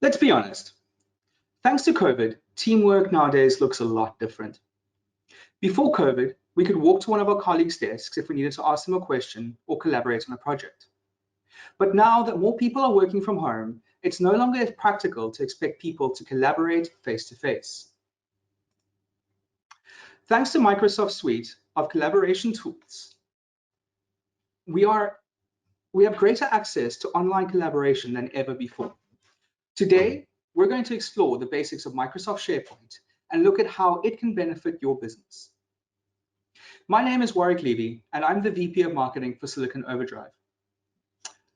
Let's be honest. Thanks to COVID, teamwork nowadays looks a lot different. Before COVID, we could walk to one of our colleagues' desks if we needed to ask them a question or collaborate on a project. But now that more people are working from home, it's no longer practical to expect people to collaborate face-to-face. Thanks to Microsoft's suite of collaboration tools, we have greater access to online collaboration than ever before. Today, we're going to explore the basics of Microsoft SharePoint and look at how it can benefit your business. My name is Warwick Levey, and I'm the VP of Marketing for Silicon Overdrive.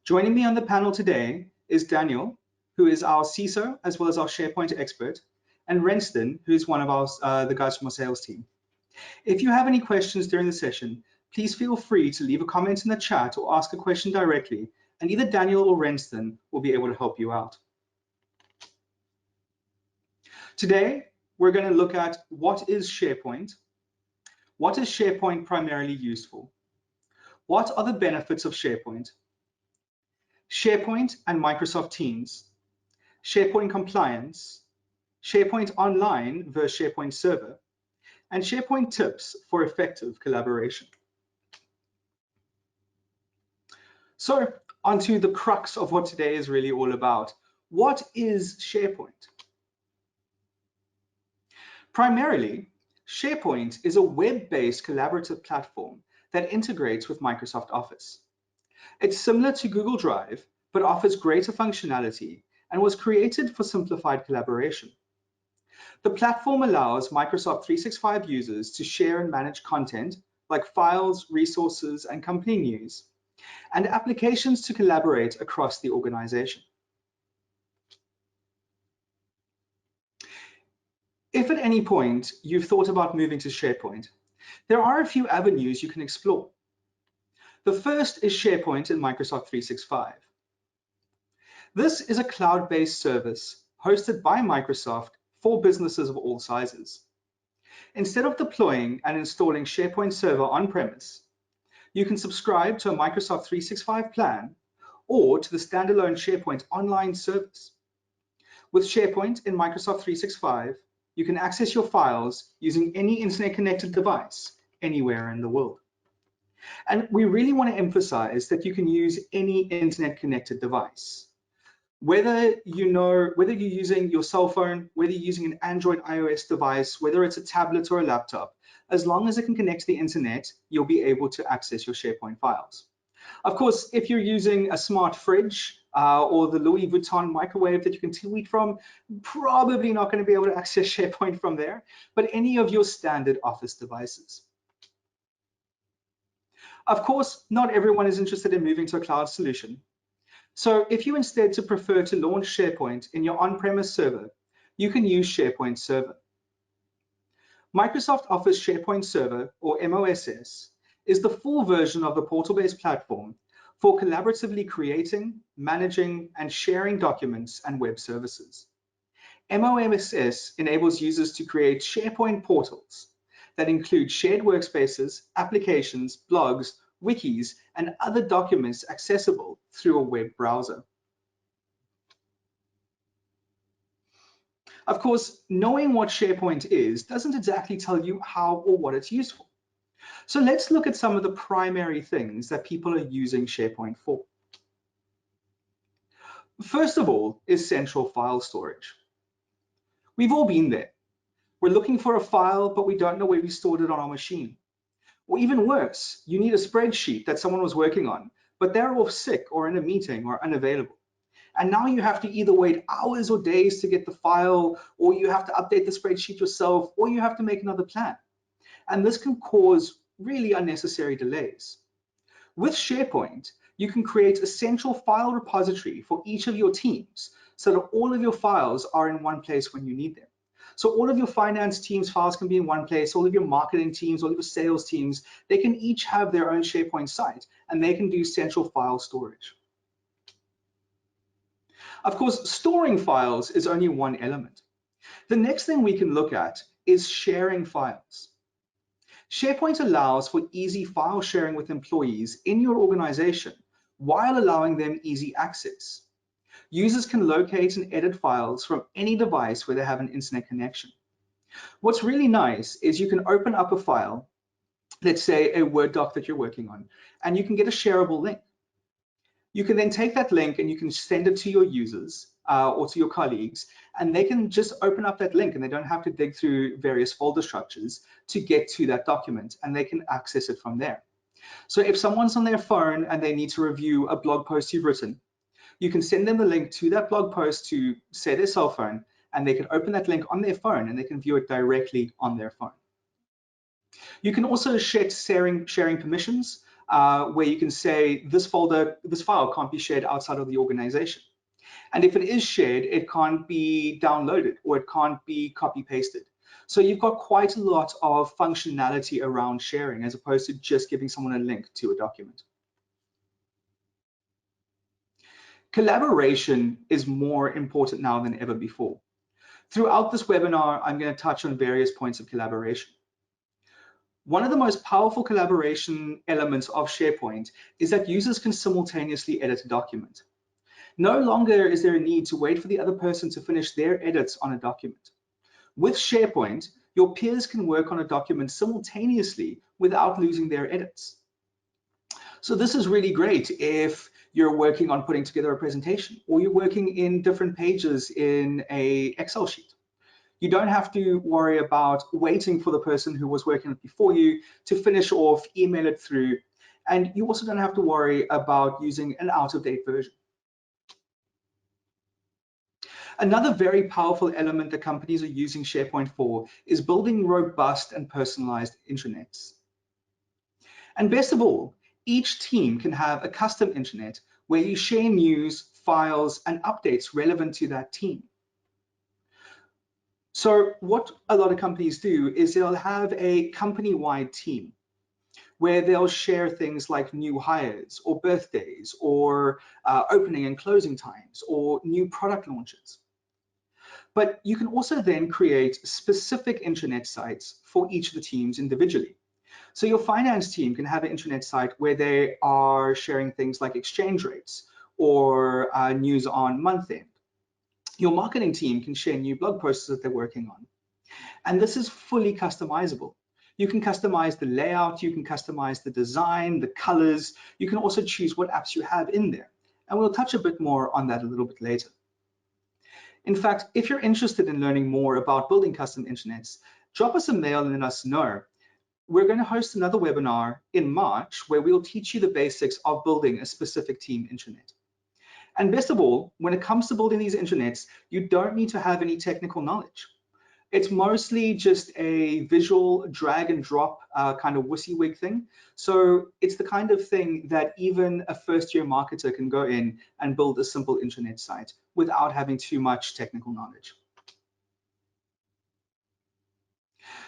Joining me on the panel today is Daniel, who is our CISO as well as our SharePoint expert, and Renston, who is one of the guys from our sales team. If you have any questions during the session, please feel free to leave a comment in the chat or ask a question directly, and either Daniel or Renston will be able to help you out. Today, we're going to look at what is SharePoint, what is SharePoint primarily used for, what are the benefits of SharePoint, SharePoint and Microsoft Teams, SharePoint compliance, SharePoint Online versus SharePoint Server, and SharePoint tips for effective collaboration. So, onto the crux of what today is really all about. What is SharePoint? Primarily, SharePoint is a web-based collaborative platform that integrates with Microsoft Office. It's similar to Google Drive, but offers greater functionality and was created for simplified collaboration. The platform allows Microsoft 365 users to share and manage content like files, resources, and company news, and applications to collaborate across the organization. If at any point you've thought about moving to SharePoint, there are a few avenues you can explore. The first is SharePoint in Microsoft 365. This is a cloud-based service hosted by Microsoft for businesses of all sizes. Instead of deploying and installing SharePoint Server on-premise, you can subscribe to a Microsoft 365 plan or to the standalone SharePoint online service. With SharePoint in Microsoft 365, you can access your files using any internet-connected device anywhere in the world. And we really want to emphasize that you can use any internet-connected device. Whether you're using your cell phone, whether you're using an Android iOS device, whether it's a tablet or a laptop, as long as it can connect to the internet, you'll be able to access your SharePoint files. Of course, if you're using a smart fridge or the Louis Vuitton microwave that you can tweet from, probably not going to be able to access SharePoint from there, but any of your standard Office devices. Of course, not everyone is interested in moving to a cloud solution. So if you instead prefer to launch SharePoint in your on-premise server, you can use SharePoint Server. Microsoft Office SharePoint Server, or MOSS, is the full version of the portal-based platform for collaboratively creating, managing, and sharing documents and web services. MOSS enables users to create SharePoint portals that include shared workspaces, applications, blogs, wikis, and other documents accessible through a web browser. Of course, knowing what SharePoint is doesn't exactly tell you how or what it's used for. So let's look at some of the primary things that people are using SharePoint for. First of all is central file storage. We've all been there. We're looking for a file, but we don't know where we stored it on our machine. Or even worse, you need a spreadsheet that someone was working on, but they're off sick or in a meeting or unavailable. And now you have to either wait hours or days to get the file, or you have to update the spreadsheet yourself, or you have to make another plan. And this can cause really unnecessary delays. With SharePoint, you can create a central file repository for each of your teams so that all of your files are in one place when you need them. So all of your finance teams' files can be in one place, all of your marketing teams, all of your sales teams, they can each have their own SharePoint site and they can do central file storage. Of course, storing files is only one element. The next thing we can look at is sharing files. SharePoint allows for easy file sharing with employees in your organization while allowing them easy access. Users can locate and edit files from any device where they have an internet connection. What's really nice is you can open up a file, let's say a Word doc that you're working on, and you can get a shareable link. You can then take that link and you can send it to your users or to your colleagues, and they can just open up that link and they don't have to dig through various folder structures to get to that document, and they can access it from there. So if someone's on their phone and they need to review a blog post you've written, you can send them the link to that blog post to, say, their cell phone, and they can open that link on their phone and they can view it directly on their phone. You can also set sharing permissions, where you can say this file can't be shared outside of the organization. And if it is shared, it can't be downloaded or it can't be copy pasted. So you've got quite a lot of functionality around sharing as opposed to just giving someone a link to a document. Collaboration is more important now than ever before. Throughout this webinar, I'm going to touch on various points of collaboration. One of the most powerful collaboration elements of SharePoint is that users can simultaneously edit a document. No longer is there a need to wait for the other person to finish their edits on a document. With SharePoint, your peers can work on a document simultaneously without losing their edits. So this is really great if you're working on putting together a presentation or you're working in different pages in an Excel sheet. You don't have to worry about waiting for the person who was working on it before you to finish off, email it through, and you also don't have to worry about using an out-of-date version. Another very powerful element that companies are using SharePoint for is building robust and personalized intranets. And best of all, each team can have a custom intranet where you share news, files, and updates relevant to that team. So what a lot of companies do is they'll have a company-wide team where they'll share things like new hires or birthdays or opening and closing times or new product launches. But you can also then create specific intranet sites for each of the teams individually. So your finance team can have an intranet site where they are sharing things like exchange rates or news on month end. Your marketing team can share new blog posts that they're working on. And this is fully customizable. You can customize the layout, you can customize the design, the colors. You can also choose what apps you have in there. And we'll touch a bit more on that a little bit later. In fact, if you're interested in learning more about building custom intranets, drop us a mail and let us know. We're going to host another webinar in March where we'll teach you the basics of building a specific team intranet. And best of all, when it comes to building these intranets, you don't need to have any technical knowledge. It's mostly just a visual drag and drop kind of WYSIWYG thing. So it's the kind of thing that even a first-year marketer can go in and build a simple intranet site without having too much technical knowledge.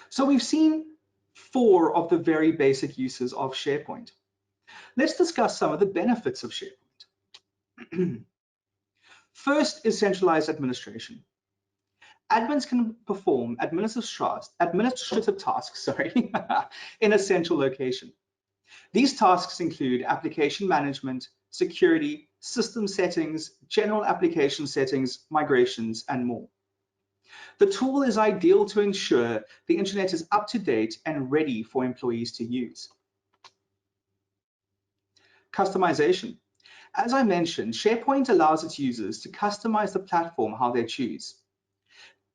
So we've seen 4 of the very basic uses of SharePoint. Let's discuss some of the benefits of SharePoint. First is centralized administration. Admins can perform administrative tasks in a central location. These tasks include application management, security, system settings, general application settings, migrations, and more. The tool is ideal to ensure the internet is up to date and ready for employees to use. Customization. As I mentioned, SharePoint allows its users to customize the platform how they choose.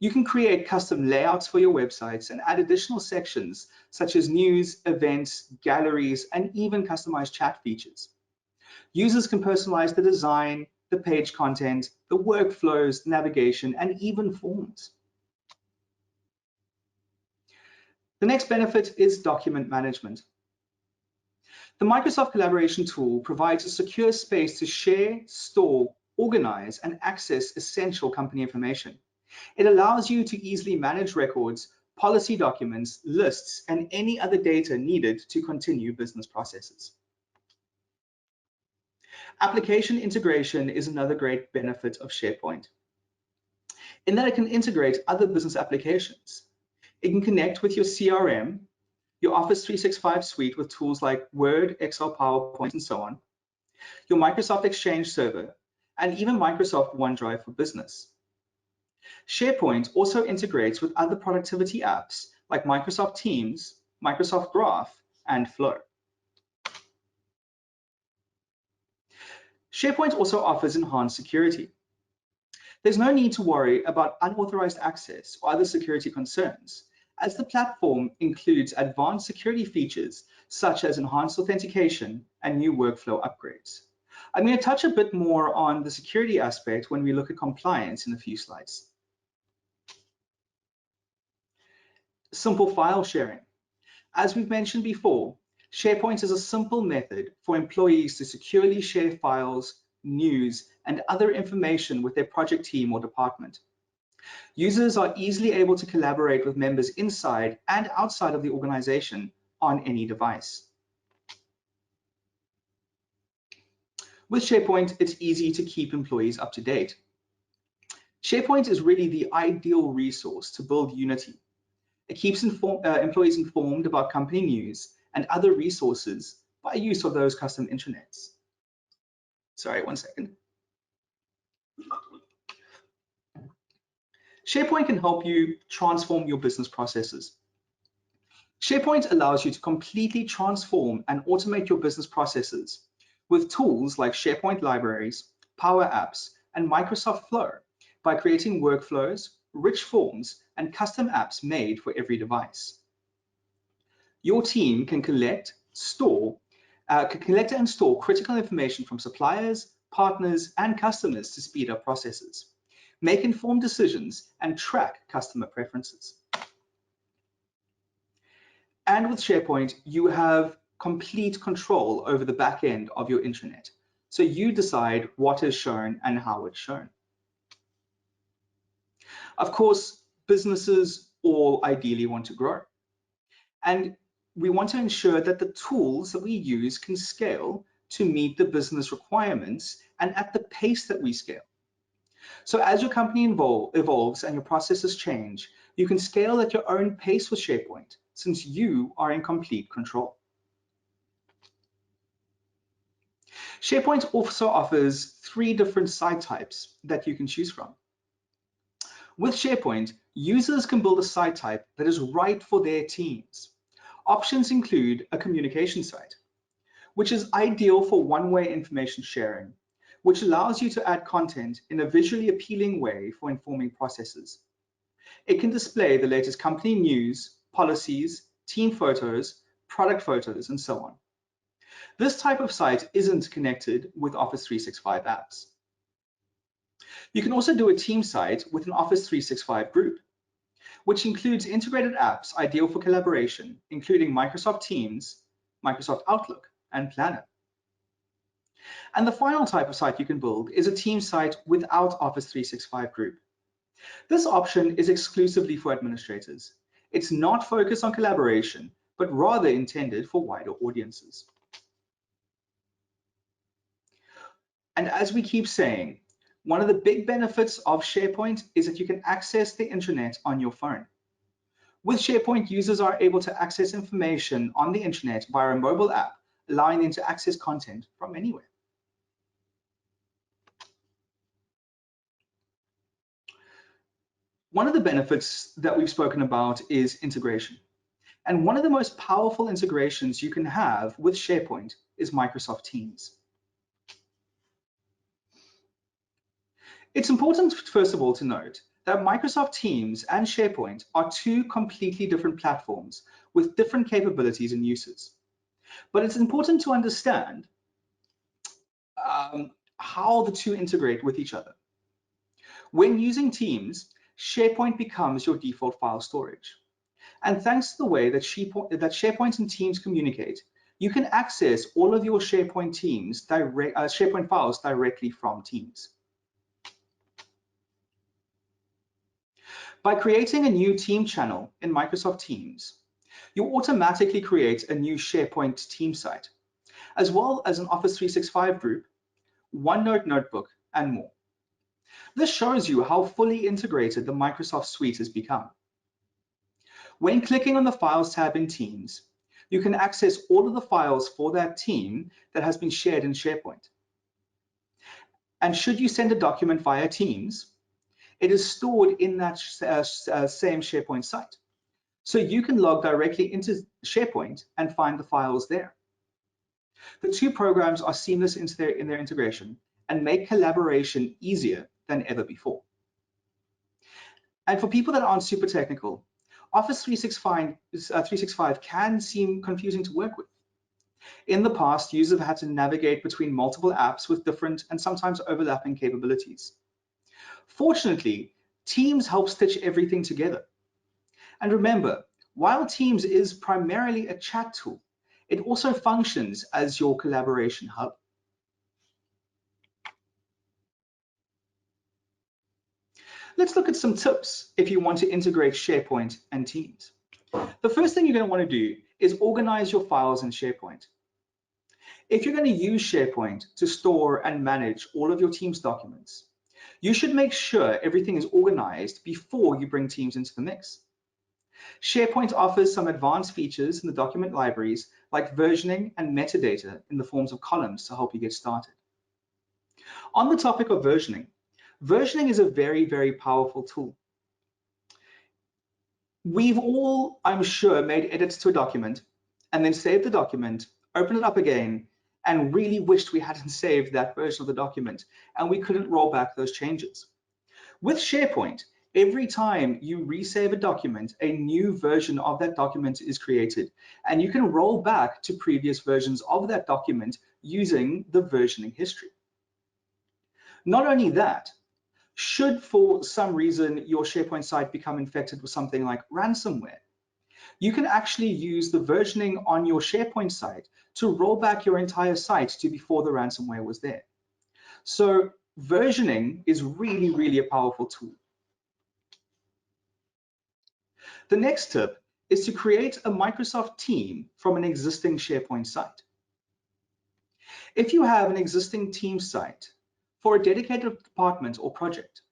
You can create custom layouts for your websites and add additional sections such as news, events, galleries, and even customized chat features. Users can personalize the design, the page content, the workflows, navigation, and even forms. The next benefit is document management. The Microsoft Collaboration tool provides a secure space to share, store, organize, and access essential company information. It allows you to easily manage records, policy documents, lists, and any other data needed to continue business processes. Application integration is another great benefit of SharePoint, in that it can integrate other business applications. It can connect with your CRM, your Office 365 suite with tools like Word, Excel, PowerPoint, and so on, your Microsoft Exchange server, and even Microsoft OneDrive for Business. SharePoint also integrates with other productivity apps like Microsoft Teams, Microsoft Graph, and Flow. SharePoint also offers enhanced security. There's no need to worry about unauthorized access or other security concerns, as the platform includes advanced security features such as enhanced authentication and new workflow upgrades. I'm going to touch a bit more on the security aspect when we look at compliance in a few slides. Simple file sharing. As we've mentioned before, SharePoint is a simple method for employees to securely share files, news, and other information with their project team or department. Users are easily able to collaborate with members inside and outside of the organization on any device. With SharePoint, it's easy to keep employees up to date. SharePoint is really the ideal resource to build unity. It keeps employees informed about company news and other resources by use of those custom intranets. Sorry, one second. SharePoint can help you transform your business processes. SharePoint allows you to completely transform and automate your business processes with tools like SharePoint libraries, Power Apps, and Microsoft Flow by creating workflows, rich forms, and custom apps made for every device. Your team can collect and store critical information from suppliers, partners, and customers to speed up processes, make informed decisions, and track customer preferences. And with SharePoint, you have complete control over the back end of your intranet. So you decide what is shown and how it's shown. Of course, businesses all ideally want to grow. And we want to ensure that the tools that we use can scale to meet the business requirements and at the pace that we scale. So as your company evolves and your processes change, you can scale at your own pace with SharePoint since you are in complete control. SharePoint also offers 3 different site types that you can choose from. With SharePoint, users can build a site type that is right for their teams. Options include a communication site, which is ideal for one-way information sharing, which allows you to add content in a visually appealing way for informing processes. It can display the latest company news, policies, team photos, product photos, and so on. This type of site isn't connected with Office 365 apps. You can also do a team site with an Office 365 group, which includes integrated apps ideal for collaboration, including Microsoft Teams, Microsoft Outlook, and Planner. And the final type of site you can build is a team site without Office 365 group. This option is exclusively for administrators. It's not focused on collaboration, but rather intended for wider audiences. And as we keep saying, one of the big benefits of SharePoint is that you can access the intranet on your phone. With SharePoint, users are able to access information on the internet via a mobile app, allowing them to access content from anywhere. One of the benefits that we've spoken about is integration. And one of the most powerful integrations you can have with SharePoint is Microsoft Teams. It's important, first of all, to note that Microsoft Teams and SharePoint are 2 completely different platforms with different capabilities and uses. But it's important to understand how the 2 integrate with each other. When using Teams, SharePoint becomes your default file storage. And thanks to the way that SharePoint and Teams communicate, you can access all of your SharePoint files directly from Teams. By creating a new team channel in Microsoft Teams, you automatically create a new SharePoint team site, as well as an Office 365 group, OneNote notebook, and more. This shows you how fully integrated the Microsoft suite has become. When clicking on the Files tab in Teams, you can access all of the files for that team that has been shared in SharePoint. And should you send a document via Teams, it is stored in that same SharePoint site. So you can log directly into SharePoint and find the files there. The two programs are seamless in their integration and make collaboration easier than ever before. And for people that aren't super technical, Office 365 can seem confusing to work with. In the past, users have had to navigate between multiple apps with different and sometimes overlapping capabilities. Fortunately, Teams helps stitch everything together. And remember, while Teams is primarily a chat tool, it also functions as your collaboration hub. Let's look at some tips if you want to integrate SharePoint and Teams. The first thing you're going to want to do is organize your files in SharePoint. If you're going to use SharePoint to store and manage all of your Teams documents, you should make sure everything is organized before you bring Teams into the mix. SharePoint offers some advanced features in the document libraries like versioning and metadata in the forms of columns to help you get started. On the topic of versioning, versioning is a very, very powerful tool. We've all, I'm sure, made edits to a document and then saved the document, opened it up again, and really wished we hadn't saved that version of the document and we couldn't roll back those changes. With SharePoint, every time you resave a document, a new version of that document is created, and you can roll back to previous versions of that document using the versioning history. Not only that, should for some reason your SharePoint site become infected with something like ransomware, you can actually use the versioning on your SharePoint site to roll back your entire site to before the ransomware was there. So versioning is really, really a powerful tool. The next tip is to create a Microsoft team from an existing SharePoint site. If you have an existing team site for a dedicated department or project,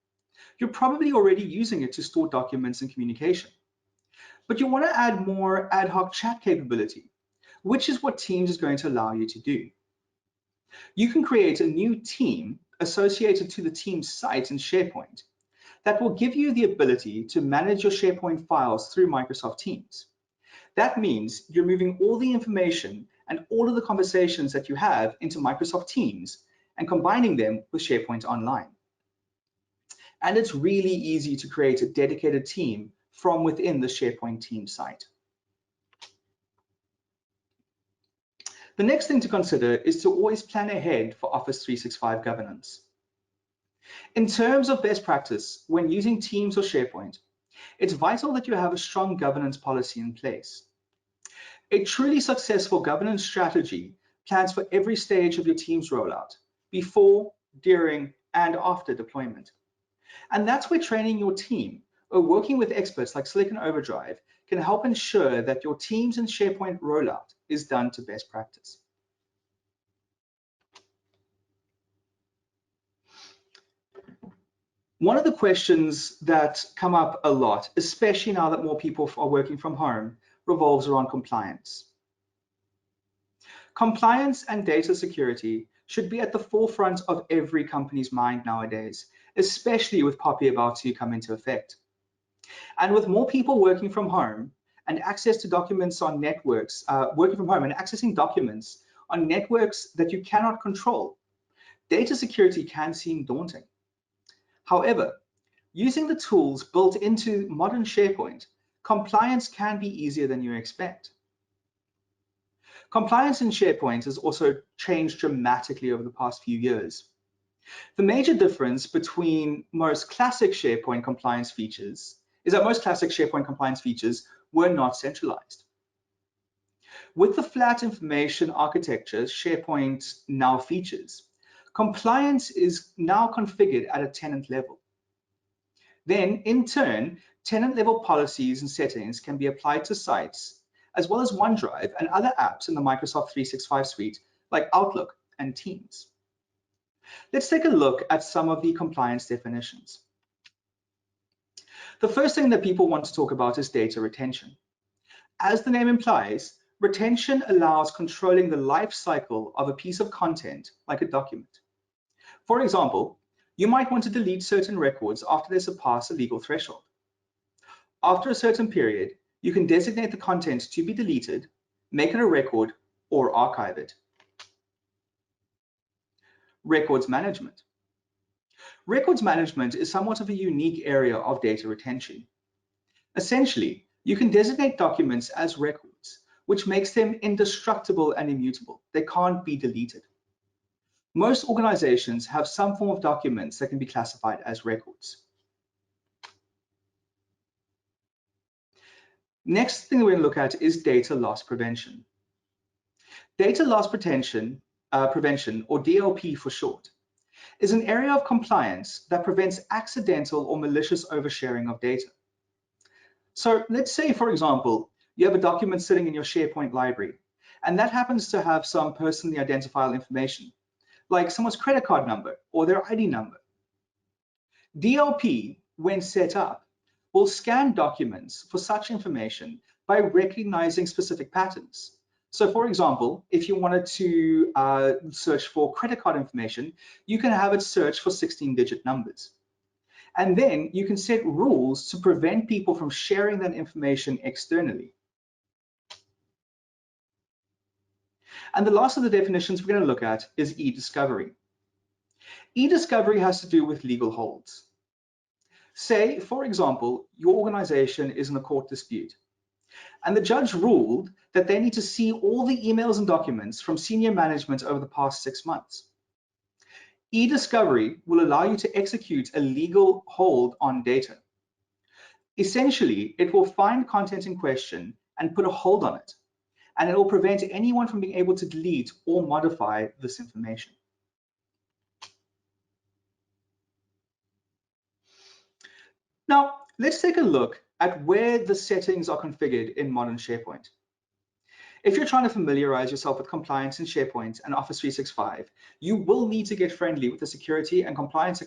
you're probably already using it to store documents and communication. But you want to add more ad hoc chat capability, which is what Teams is going to allow you to do. You can create a new team associated to the Teams site in SharePoint that will give you the ability to manage your SharePoint files through Microsoft Teams. That means you're moving all the information and all of the conversations that you have into Microsoft Teams and combining them with SharePoint Online. And it's really easy to create a dedicated team from within the SharePoint team site. The next thing to consider is to always plan ahead for Office 365 governance. In terms of best practice, when using Teams or SharePoint, it's vital that you have a strong governance policy in place. A truly successful governance strategy plans for every stage of your Teams rollout, before, during, and after deployment. And that's where training your team or working with experts like Silicon Overdrive can help ensure that your Teams and SharePoint rollout is done to best practice. One of the questions that come up a lot, especially now that more people are working from home, revolves around compliance. Compliance and data security should be at the forefront of every company's mind nowadays, especially with POPI about to come into effect. And with more people working from home and access to documents on networks, working from home and accessing documents on networks that you cannot control, data security can seem daunting. However, using the tools built into modern SharePoint, compliance can be easier than you expect. Compliance in SharePoint has also changed dramatically over the past few years. The major difference between most classic SharePoint compliance features is that most classic SharePoint compliance features were not centralized. With the flat information architecture SharePoint now features, compliance is now configured at a tenant level. Then, in turn, tenant level policies and settings can be applied to sites, as well as OneDrive and other apps in the Microsoft 365 suite, like Outlook and Teams. Let's take a look at some of the compliance definitions. The first thing that people want to talk about is data retention. As the name implies, retention allows controlling the life cycle of a piece of content, like a document. For example, you might want to delete certain records after they surpass a legal threshold. After a certain period, you can designate the content to be deleted, make it a record, or archive it. Records management. Records management is somewhat of a unique area of data retention. Essentially, you can designate documents as records, which makes them indestructible and immutable. They can't be deleted. Most organizations have some form of documents that can be classified as records. Next thing we're going to look at is data loss prevention. Data loss prevention, or DLP for short, is an area of compliance that prevents accidental or malicious oversharing of data. So let's say, for example, you have a document sitting in your SharePoint library, and that happens to have some personally identifiable information, like someone's credit card number or their ID number. DLP, when set up, will scan documents for such information by recognizing specific patterns. So for example, if you wanted to search for credit card information, you can have it search for 16-digit numbers. And then you can set rules to prevent people from sharing that information externally. And the last of the definitions we're going to look at is e-discovery. E-discovery has to do with legal holds. Say, for example, your organization is in a court dispute, and the judge ruled that they need to see all the emails and documents from senior management over the past 6 months. E-discovery will allow you to execute a legal hold on data. Essentially, it will find content in question and put a hold on it, and it will prevent anyone from being able to delete or modify this information. Now, let's take a look at where the settings are configured in modern SharePoint. If you're trying to familiarize yourself with compliance in SharePoint and Office 365, you will need to get friendly with the Security and Compliance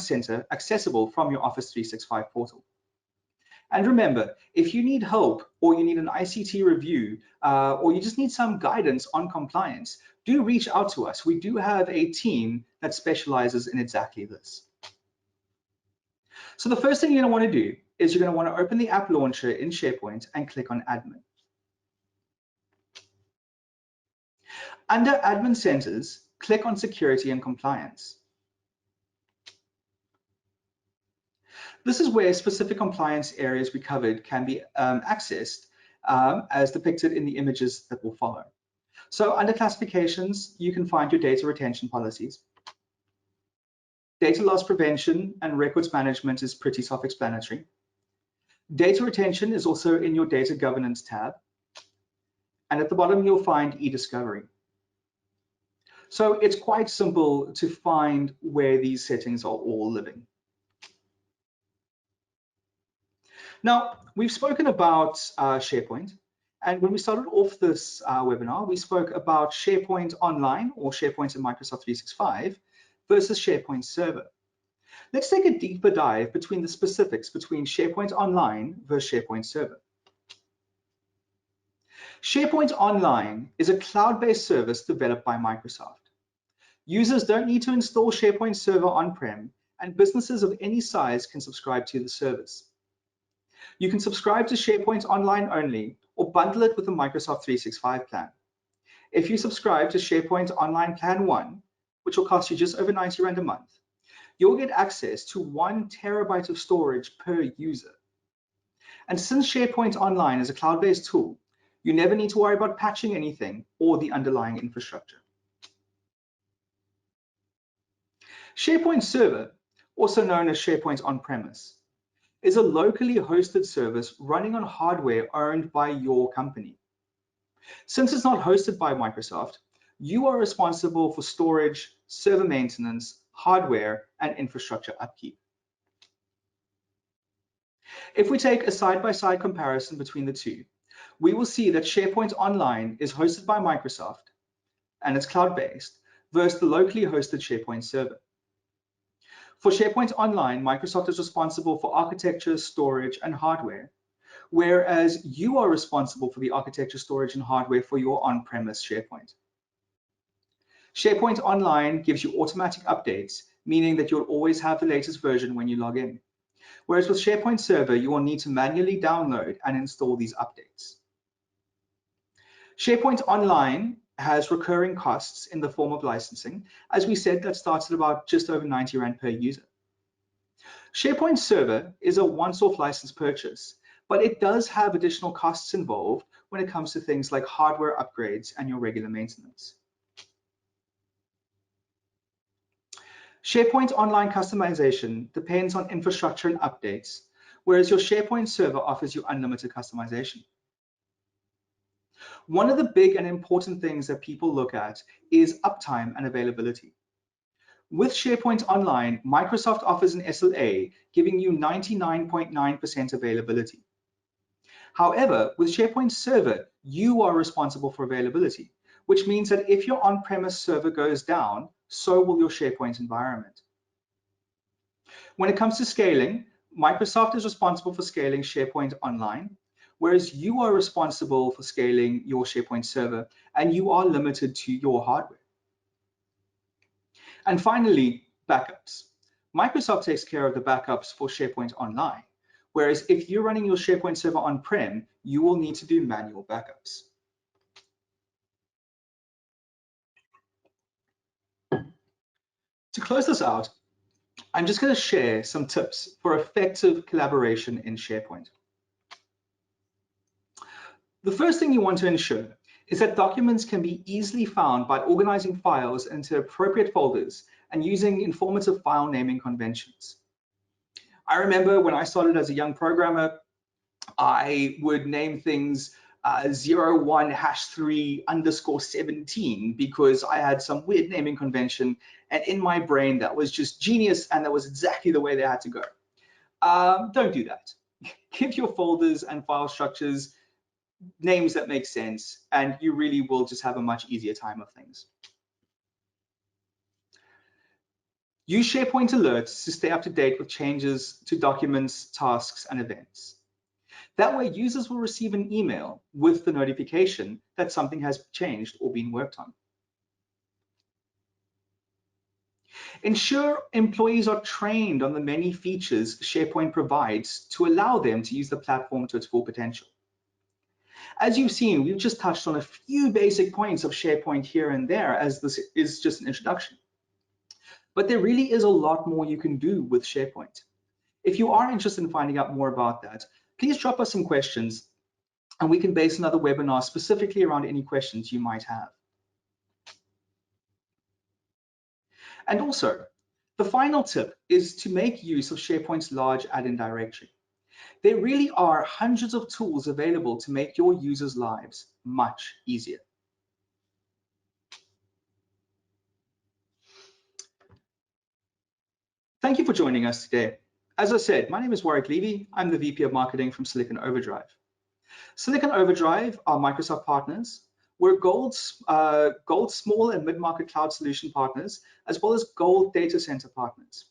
Center accessible from your Office 365 portal. And remember, if you need help or you need an ICT review or you just need some guidance on compliance, do reach out to us. We do have a team that specializes in exactly this. So the first thing you're going to want to do is you're going to want to open the app launcher in SharePoint and click on Admin. Under Admin Centers, click on Security and Compliance. This is where specific compliance areas we covered can be accessed as depicted in the images that will follow. So under Classifications, you can find your data retention policies. Data loss prevention and records management is pretty self-explanatory. Data retention is also in your Data Governance tab. And at the bottom, you'll find e-discovery. So it's quite simple to find where these settings are all living. Now, we've spoken about SharePoint. And when we started off this webinar, we spoke about SharePoint Online or SharePoint in Microsoft 365 versus SharePoint Server. Let's take a deeper dive between the specifics between SharePoint Online versus SharePoint Server. SharePoint Online is a cloud-based service developed by Microsoft. Users don't need to install SharePoint Server on-prem, and businesses of any size can subscribe to the service. You can subscribe to SharePoint Online only or bundle it with the Microsoft 365 plan. If you subscribe to SharePoint Online Plan 1, which will cost you just over 90 Rand a month, you'll get access to 1 terabyte of storage per user. And since SharePoint Online is a cloud-based tool, you never need to worry about patching anything or the underlying infrastructure. SharePoint Server, also known as SharePoint On-Premise, is a locally hosted service running on hardware owned by your company. Since it's not hosted by Microsoft, you are responsible for storage, server maintenance, hardware, and infrastructure upkeep. If we take a side-by-side comparison between the two, we will see that SharePoint Online is hosted by Microsoft and it's cloud-based versus the locally hosted SharePoint Server. For SharePoint Online, Microsoft is responsible for architecture, storage, and hardware, whereas you are responsible for the architecture, storage, and hardware for your on-premise SharePoint. SharePoint Online gives you automatic updates, meaning that you'll always have the latest version when you log in. Whereas with SharePoint Server, you will need to manually download and install these updates. SharePoint Online has recurring costs in the form of licensing. As we said, that starts at about just over 90 Rand per user. SharePoint Server is a once-off license purchase, but it does have additional costs involved when it comes to things like hardware upgrades and your regular maintenance. SharePoint Online customization depends on infrastructure and updates, whereas your SharePoint Server offers you unlimited customization. One of the big and important things that people look at is uptime and availability. With SharePoint Online, Microsoft offers an SLA giving you 99.9% availability. However, with SharePoint Server, you are responsible for availability, which means that if your on-premise server goes down, so will your SharePoint environment. When it comes to scaling, Microsoft is responsible for scaling SharePoint Online, whereas you are responsible for scaling your SharePoint Server, and you are limited to your hardware. And finally, backups. Microsoft takes care of the backups for SharePoint Online, whereas if you're running your SharePoint Server on-prem, you will need to do manual backups. To close this out, I'm just going to share some tips for effective collaboration in SharePoint. The first thing you want to ensure is that documents can be easily found by organizing files into appropriate folders and using informative file naming conventions. I remember when I started as a young programmer, I would name things 01#3_17 because I had some weird naming convention, and in my brain that was just genius and that was exactly the way they had to go. Don't do that. Give your folders and file structures names that make sense, and you really will just have a much easier time of things. Use SharePoint alerts to stay up to date with changes to documents, tasks, and events. That way, users will receive an email with the notification that something has changed or been worked on. Ensure employees are trained on the many features SharePoint provides to allow them to use the platform to its full potential. As you've seen, we've just touched on a few basic points of SharePoint here and there, as this is just an introduction. But there really is a lot more you can do with SharePoint. If you are interested in finding out more about that, please drop us some questions and we can base another webinar specifically around any questions you might have. And also, the final tip is to make use of SharePoint's large add-in directory. There really are hundreds of tools available to make your users' lives much easier. Thank you for joining us today. As I said, my name is Warwick Levey. I'm the VP of Marketing from Silicon Overdrive. Silicon Overdrive are Microsoft partners. We're gold small and mid-market cloud solution partners, as well as gold data center partners.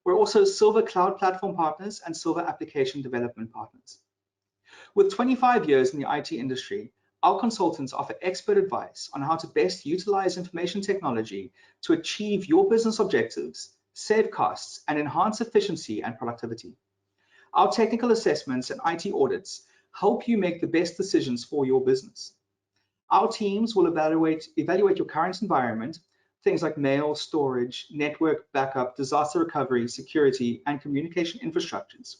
We're also silver cloud platform partners and silver application development partners. With 25 years in the IT industry, our consultants offer expert advice on how to best utilize information technology to achieve your business objectives, save costs, and enhance efficiency and productivity. Our technical assessments and IT audits help you make the best decisions for your business. Our teams will evaluate your current environment, things like mail, storage, network backup, disaster recovery, security, and communication infrastructures,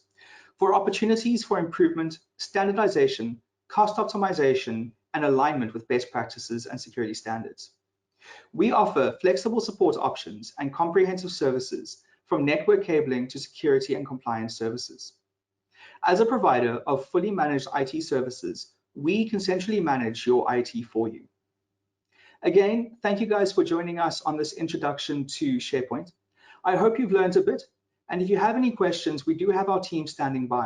for opportunities for improvement, standardization, cost optimization, and alignment with best practices and security standards. We offer flexible support options and comprehensive services from network cabling to security and compliance services. As a provider of fully managed IT services, we can centrally manage your IT for you. Again, thank you guys for joining us on this introduction to SharePoint. I hope you've learned a bit, and if you have any questions, we do have our team standing by.